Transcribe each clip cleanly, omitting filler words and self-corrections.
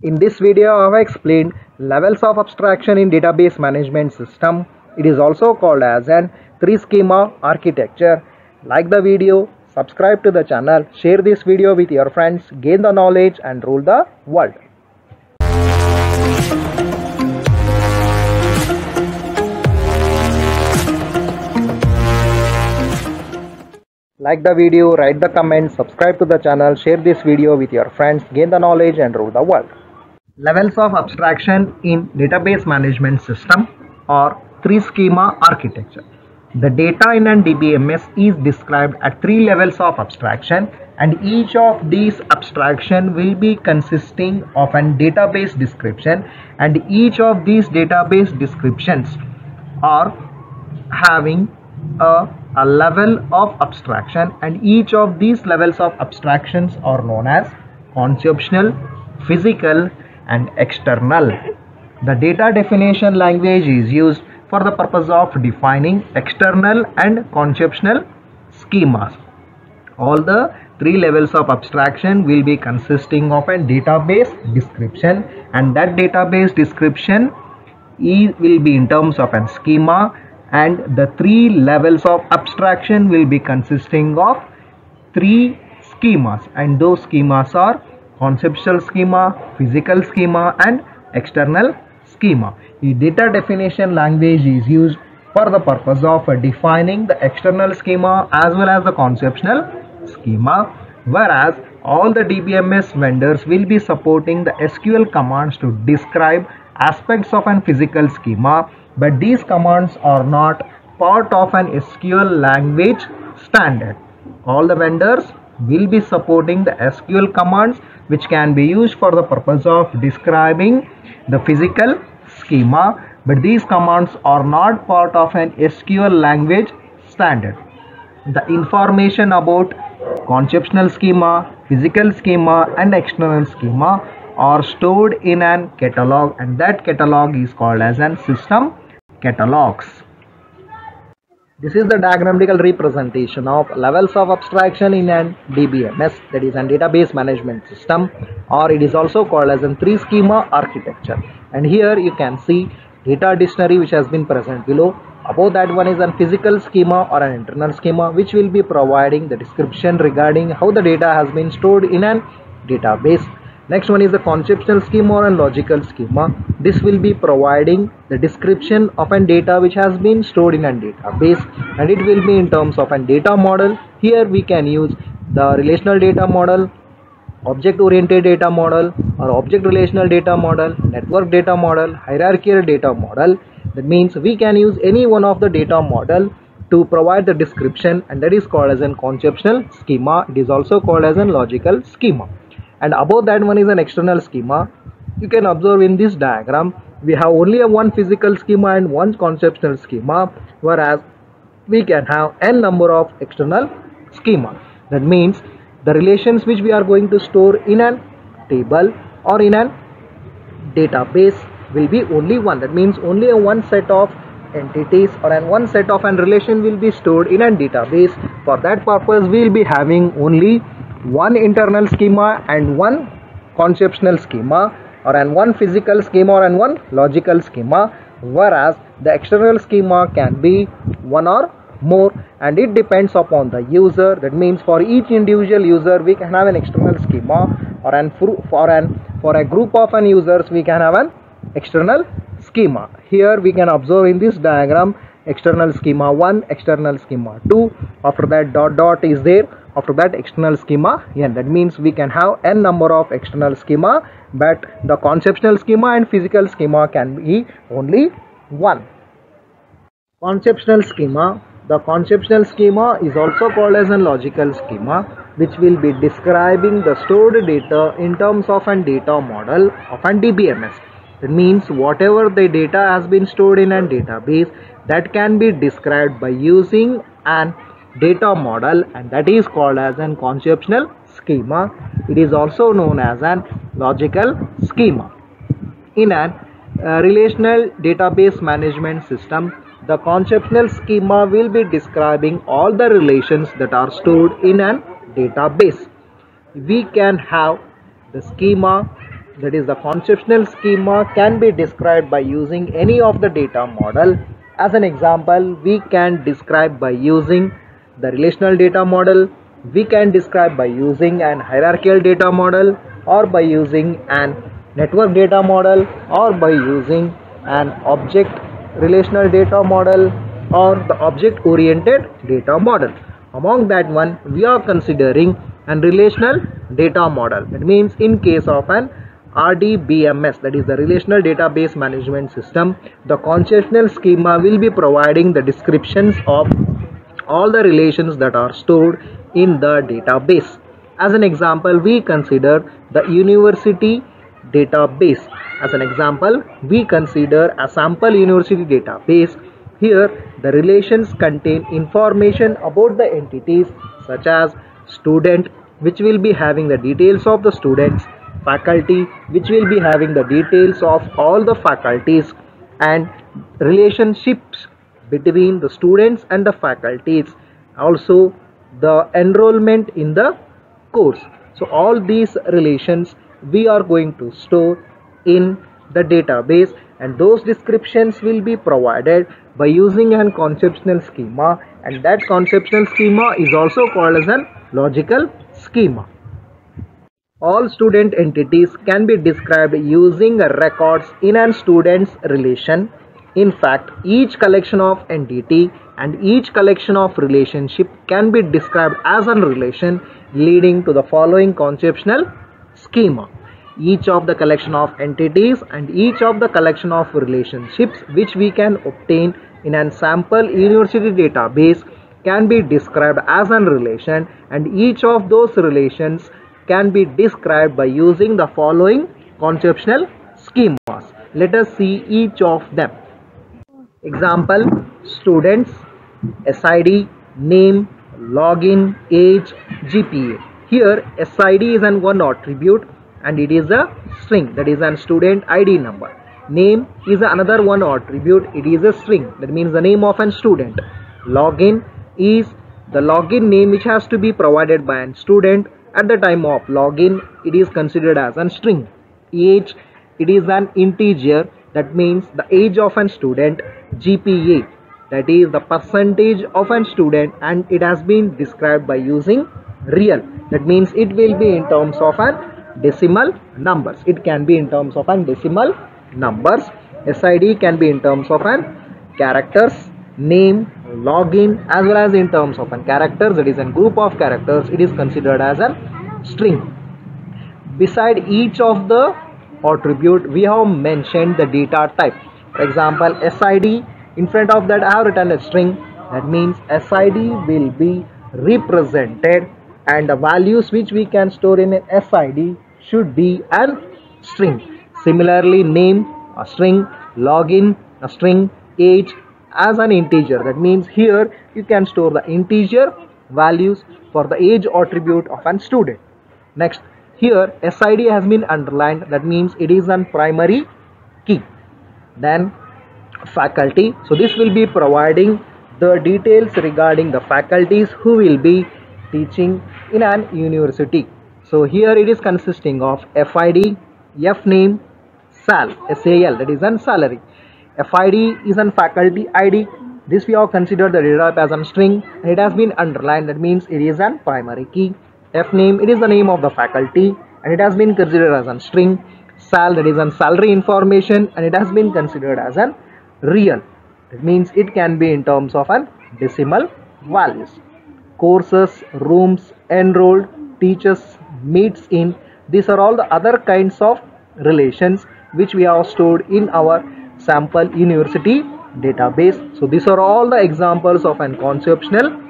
In this video, I have explained levels of abstraction in database management system. It is also called as an 3-schema architecture. Like the video, subscribe to the channel, share this video with your friends, gain the knowledge and rule the world. Like the video, write the comment, subscribe to the channel, share this video with your friends, gain the knowledge and rule the world. Levels of abstraction in database management system or 3-schema architecture. The data in an DBMS is described at 3 levels of abstraction, and each of these abstraction will be consisting of an database description, and each of these database descriptions are having a level of abstraction, and each of these levels of abstractions are known as conceptual, physical and external. The data definition language is used for the purpose of defining external and conceptual schemas. All the 3 levels of abstraction will be consisting of a database description, and that database description will be in terms of a schema, and the 3 levels of abstraction will be consisting of 3 schemas, and those schemas are conceptual schema, physical schema and external schema. The data definition language is used for the purpose of defining the external schema as well as the conceptual schema, whereas all the DBMS vendors will be supporting the SQL commands to describe aspects of an physical schema, but these commands are not part of an SQL language standard. All the vendors will be supporting the SQL commands which can be used for the purpose of describing the physical schema, but these commands are not part of an SQL language standard. The information about conceptual schema, physical schema and external schema are stored in an catalog, and that catalog is called as an system catalogs. This is the diagrammatical representation of levels of abstraction in an DBMS, that is an database management system, or it is also called as a 3-schema architecture. And here you can see data dictionary which has been present below. Above that one is a physical schema or an internal schema which will be providing the description regarding how the data has been stored in an database. Next one is the conceptual schema or a logical schema. This will be providing the description of a data which has been stored in a database, and it will be in terms of a data model. Here we can use the relational data model, object oriented data model or object relational data model, network data model, hierarchical data model. That means we can use any one of the data model to provide the description, and that is called as a conceptual schema. It is also called as a logical schema. And above that one is an external schema. You can observe in this diagram we have only one physical schema and one conceptual schema, whereas we can have n number of external schema. That means the relations which we are going to store in a table or in a database will be only one. That means only one set of entities or one set of an relation will be stored in a database. For that purpose we will be having only one internal schema and one conceptual schema, or one physical schema or one logical schema, whereas the external schema can be one or more, and it depends upon the user. That means for each individual user we can have an external schema, or for a group of an users we can have an external schema. Here we can observe in this diagram external schema 1, external schema 2, after that dot is there, after that external schema n. That means we can have n number of external schema, but the conceptual schema and physical schema can be only one. Conceptual schema. The conceptual schema is also called as a logical schema, which will be describing the stored data in terms of a data model of an DBMS. That means whatever the data has been stored in a database, that can be described by using an data model, and that is called as an conceptual schema. It is also known as an logical schema. In a relational database management system, the conceptual schema will be describing all the relations that are stored in an database. We can have the schema that is the conceptual schema, can be described by using any of the data model. As an example, we can describe by using the relational data model, we can describe by using an hierarchical data model, or by using an network data model, or by using an object relational data model, or the object oriented data model. Among that one, we are considering an relational data model. That means in case of an RDBMS, that is the Relational Database Management System, the conceptual schema will be providing the descriptions of all the relations that are stored in the database. As an example, we consider the university database. As an example, we consider a sample university database. Here, the relations contain information about the entities such as student, which will be having the details of the students, faculty, which will be having the details of all the faculties, and relationships between the students and the faculties, also the enrollment in the course. So all these relations we are going to store in the database, and those descriptions will be provided by using an conceptual schema, and that conceptual schema is also called as a logical schema. All student entities can be described using records in a student's relation. In fact, each collection of entity and each collection of relationship can be described as a relation, leading to the following conceptual schema. Each of the collection of entities and each of the collection of relationships which we can obtain in a sample university database can be described as a relation, and each of those relations can be described by using the following conceptual schemas. Let us see each of them. Example: students, SID, name, login, age, GPA. Here SID is an one attribute and it is a string, that is an student ID number. Name is another one attribute, it is a string, that means the name of a student. Login is the login name which has to be provided by a student. At the time of login, it is considered as a string. Age, it is an integer, that means the age of a student. GPA, that is the percentage of a student, and it has been described by using real, that means it will be in terms of an decimal numbers. It can be in terms of an decimal numbers. SID can be in terms of an characters. Name, login, as well as in terms of an characters, it is a group of characters, it is considered as a string. Beside each of the attribute, we have mentioned the data type. For example, SID, in front of that I have written a string, that means SID will be represented, and the values which we can store in an SID should be a string. Similarly, name, a string, login, a string, age as an integer, that means here you can store the integer values for the age attribute of a student. Next, here SID has been underlined, that means it is a primary key. Then faculty, so this will be providing the details regarding the faculties who will be teaching in an university. So here it is consisting of FID, FName, SAL, that is an salary. FID is an faculty ID. This we have considered the data type as a string, and it has been underlined, that means it is an primary key. FName, it is the name of the faculty, and it has been considered as a string. SAL, that is an salary information, and it has been considered as an real. It means it can be in terms of an decimal values. Courses, rooms, enrolled, teachers, meets in, these are all the other kinds of relations which we have stored in our sample university database. So these are all the examples of an conceptual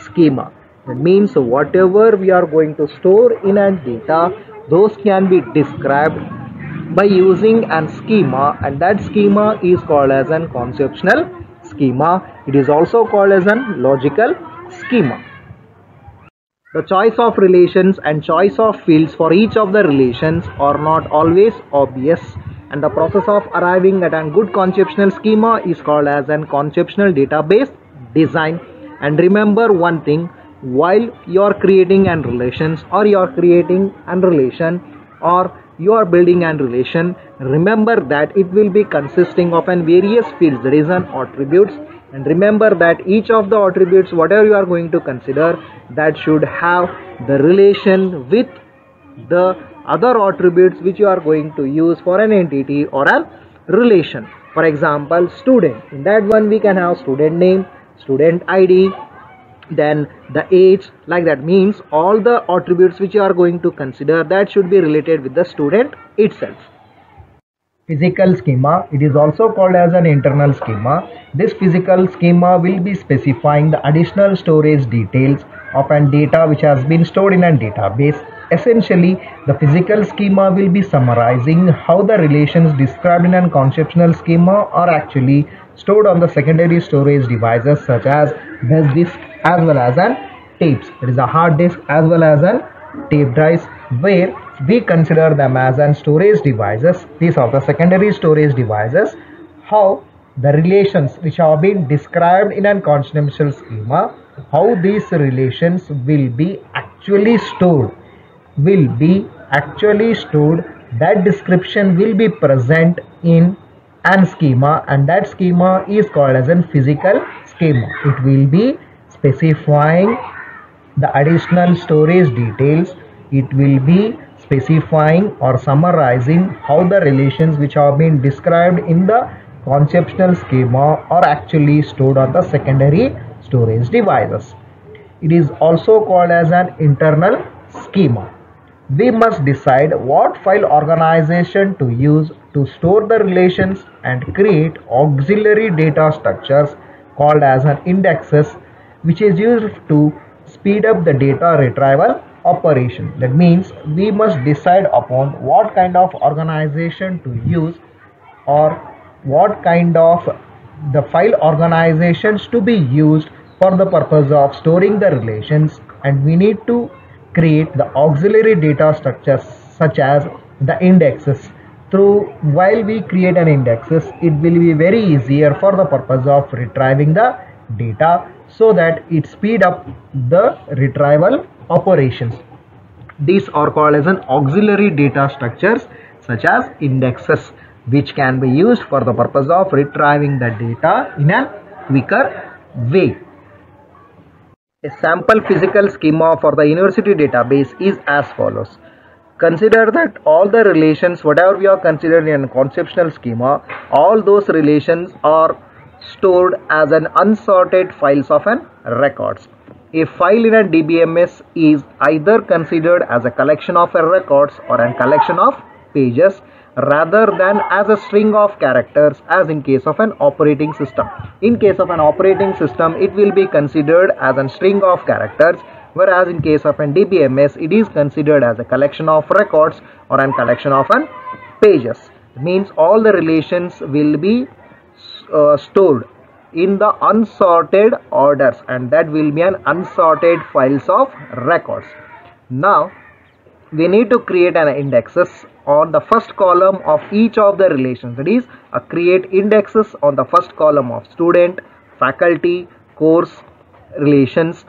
schema. That means whatever we are going to store in a data, those can be described by using an schema, and that schema is called as an conceptual schema. It is also called as an logical schema. The choice of relations and choice of fields for each of the relations are not always obvious, and the process of arriving at a good conceptual schema is called as an conceptual database design. And remember one thing, while you are creating an relations or you are creating an relation or you are building an relation, remember that it will be consisting of an various fields, that is an attributes, and remember that each of the attributes whatever you are going to consider, that should have the relation with the other attributes which you are going to use for an entity or a relation. For example, student, in that one we can have student name, student ID, then the age, like that. Means all the attributes which you are going to consider, that should be related with the student itself. Physical schema, it is also called as an internal schema. This physical schema will be specifying the additional storage details of an data which has been stored in a database. Essentially, the physical schema will be summarizing how the relations described in a conceptual schema are actually stored on the secondary storage devices such as bus disk as well as an tapes. It is a hard disk as well as an tape drives, where we consider them as an storage devices. These are the secondary storage devices. How the relations which have been described in a conceptual schema, how these relations will be actually stored, that description will be present in an schema, and that schema is called as a physical schema. It will be specifying the additional storage details. It will be specifying or summarizing how the relations which have been described in the conceptual schema are actually stored on the secondary storage devices. It is also called as an internal schema. We must decide what file organization to use to store the relations and create auxiliary data structures called as an indexes, which is used to speed up the data retrieval operation. That means we must decide upon what kind of organization to use, or what kind of the file organizations to be used for the purpose of storing the relations, and we need to create the auxiliary data structures such as the indexes. While we create an indexes, it will be very easier for the purpose of retrieving the data, so that it speed up the retrieval operations. These are called as an auxiliary data structures such as indexes, which can be used for the purpose of retrieving the data in a quicker way. A sample physical schema for the university database is as follows. Consider that all the relations whatever we are considering in a conceptual schema, all those relations are stored as an unsorted files of an records. A file in a DBMS is either considered as a collection of records or a collection of pages, rather than as a string of characters as in case of an operating system. In case of an operating system, it will be considered as a string of characters, whereas in case of an DBMS, it is considered as a collection of records or a collection of an pages. It means all the relations will be stored in the unsorted orders, and that will be an unsorted files of records. Now we need to create an indexes on the first column of each of the relations. That is, create indexes on the first column of student, faculty, course relations,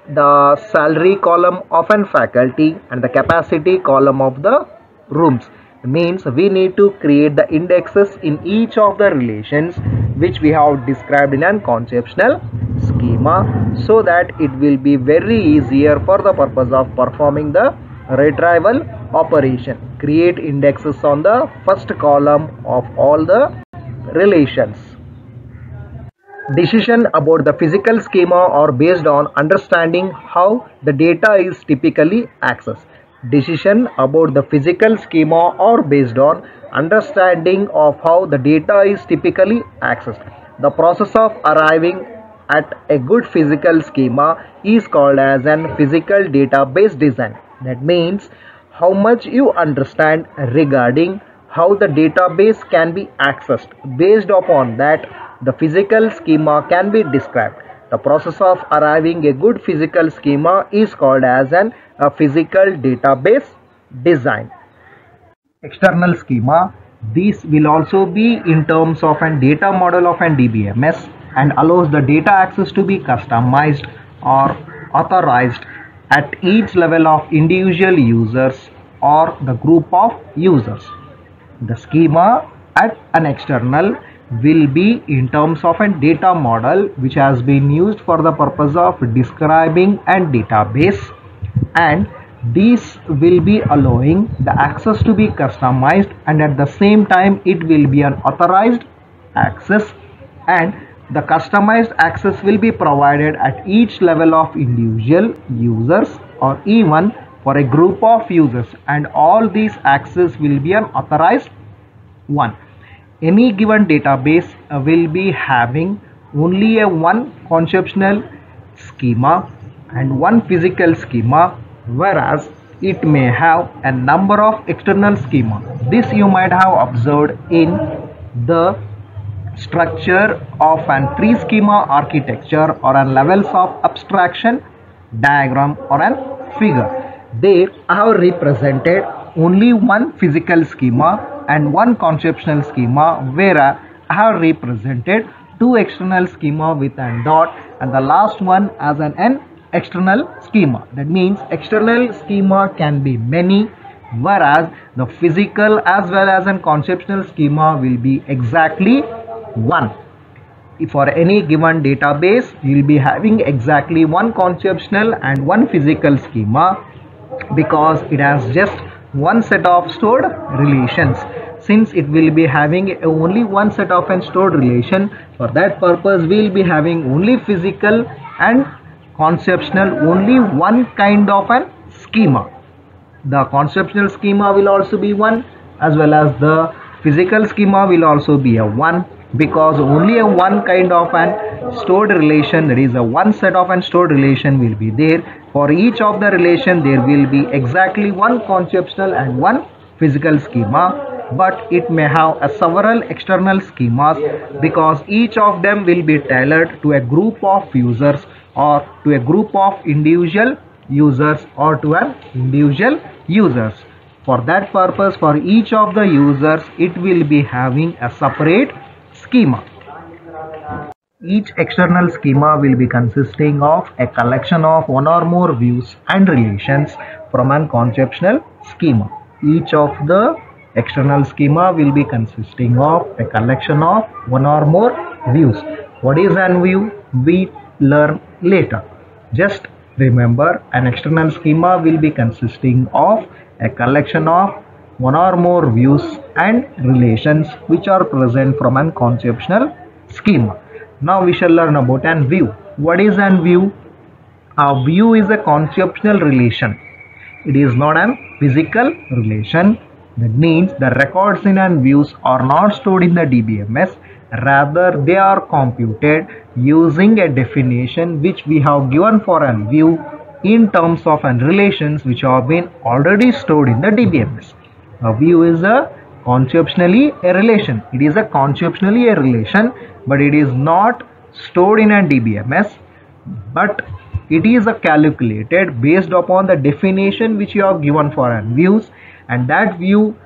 the salary column of an faculty, and the capacity column of the rooms. Means we need to create the indexes in each of the relations which we have described in a conceptual schema, so that it will be very easier for the purpose of performing the retrieval operation. Create indexes on the first column of all the relations. Decision about the physical schema are based on understanding how the data is typically accessed. Decision about the physical schema are based on understanding of how the data is typically accessed. The process of arriving at a good physical schema is called as an physical database design. That means how much you understand regarding how the database can be accessed. Based upon that, the physical schema can be described. The process of arriving a good physical schema is called as a physical database design. External schema. This will also be in terms of a data model of an DBMS and allows the data access to be customized or authorized at each level of individual users or the group of users. The schema at an external will be in terms of a data model which has been used for the purpose of describing a database, and this will be allowing the access to be customized, and at the same time it will be an authorized access, and the customized access will be provided at each level of individual users or even for a group of users, and all these access will be an authorized one. Any given database will be having only a one conceptual schema and one physical schema, whereas it may have a number of external schema. This you might have observed in the structure of an tree schema architecture or a levels of abstraction diagram or an figure. There I have represented only one physical schema and one conceptual schema, where I have represented two external schema with a dot and the last one as an external schema. That means external schema can be many, whereas the physical as well as an conceptual schema will be exactly one. For any given database, you will be having exactly one conceptual and one physical schema, because it has just one set of stored relations. Since it will be having only one set of an stored relation, for that purpose we will be having only physical and conceptual only one kind of an schema. The conceptual schema will also be one, as well as the physical schema will also be a one, because only a one kind of an stored relation, that is a one set of an stored relation will be there. For each of the relation there will be exactly one conceptual and one physical schema, but it may have a several external schemas, because each of them will be tailored to a group of users or to a group of individual users or to an individual users. For that purpose, for each of the users it will be having a separate schema. Each external schema will be consisting of a collection of one or more views and relations from an conceptual schema. Each of the external schema will be consisting of a collection of one or more views. What is an view? We learn later. Just remember, an external schema will be consisting of a collection of one or more views and relations which are present from an conceptual schema. Now we shall learn about an view. What is an view? A view is a conceptual relation. It is not a physical relation. That means the records in an views are not stored in the DBMS. Rather, they are computed using a definition which we have given for an view in terms of an relations which have been already stored in the DBMS. A view is a conceptually a relation. It is a conceptually a relation, but it is not stored in a DBMS, but it is a calculated based upon the definition which you have given for an views, and that view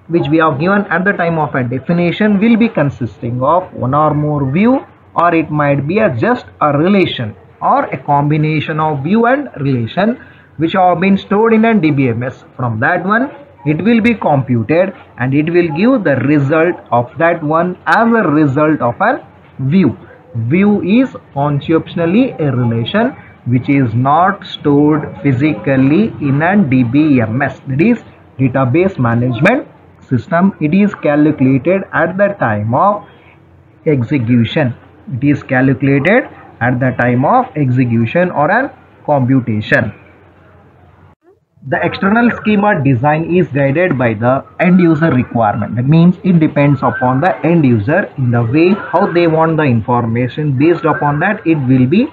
which we have given at the time of a definition will be consisting of one or more view, or it might be just a relation or a combination of view and relation which have been stored in a DBMS. From that one it will be computed and it will give the result of that one as a result of a view. View is conceptually a relation which is not stored physically in a DBMS, that is database management system. It is calculated at the time of execution. It is calculated at the time of execution or an computation. The external schema design is guided by the end user requirement. That means it depends upon the end user in the way how they want the information. Based upon that it will be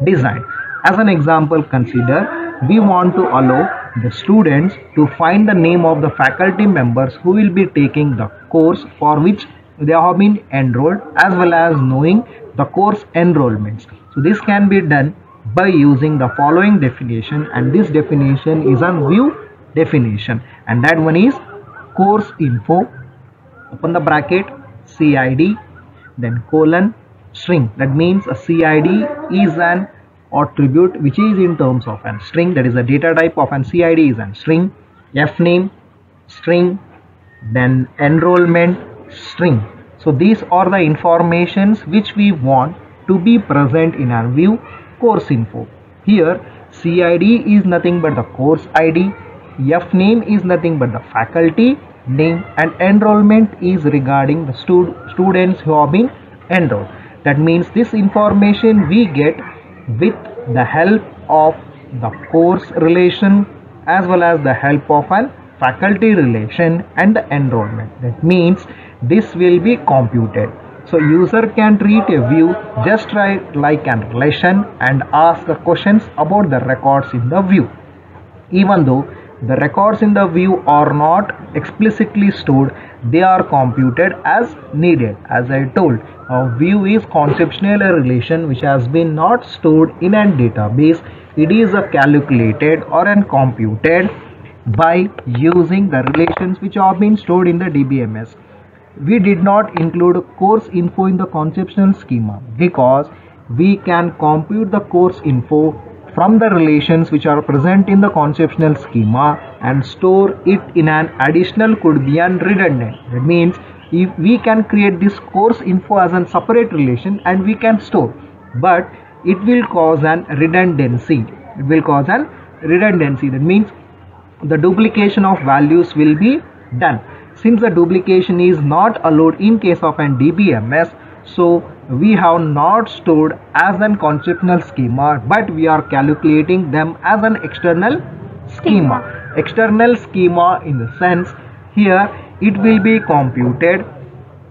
designed. As an example, consider we want to allow the students to find the name of the faculty members who will be taking the course for which they have been enrolled, as well as knowing the course enrollments. So this can be done by using the following definition, and this definition is a view definition, and that one is course info, open the bracket, CID, then colon, string. That means a CID is an attribute which is in terms of an string, that is a data type of an CID is an string. fname string, then enrollment string. So these are the informations which we want to be present in our view course info. Here CID is nothing but the course ID, fname is nothing but the faculty name, and enrollment is regarding the students who have been enrolled. That means this information we get with the help of the course relation as well as the help of an faculty relation and the enrollment. That means this will be computed. So user can treat a view just like an relation and ask questions about the records in the view. Even though the records in the view are not explicitly stored, they are computed as needed. As I told, a view is conceptual a relation which has been not stored in a database. It is calculated or computed by using the relations which have been stored in the DBMS. We did not include course info in the conceptual schema because we can compute the course info from the relations which are present in the conceptual schema and store it in an additional could be an redundant. That means if we can create this course info as a separate relation and we can store, but it will cause an redundancy. It will cause an redundancy. That means the duplication of values will be done. Since the duplication is not allowed in case of an DBMS, so we have not stored as an conceptual schema, but we are calculating them as an external schema. External schema in the sense here it will be computed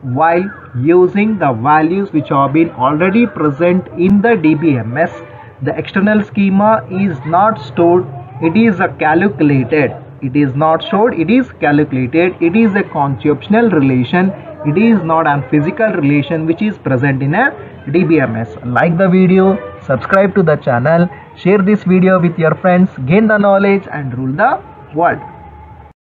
while using the values which have been already present in the DBMS. The external schema is not stored, it is calculated. It is not stored, it is calculated. It is a conceptual relation. It is not a physical relation which is present in a DBMS. Like the video, subscribe to the channel, share this video with your friends, gain the knowledge and rule the world.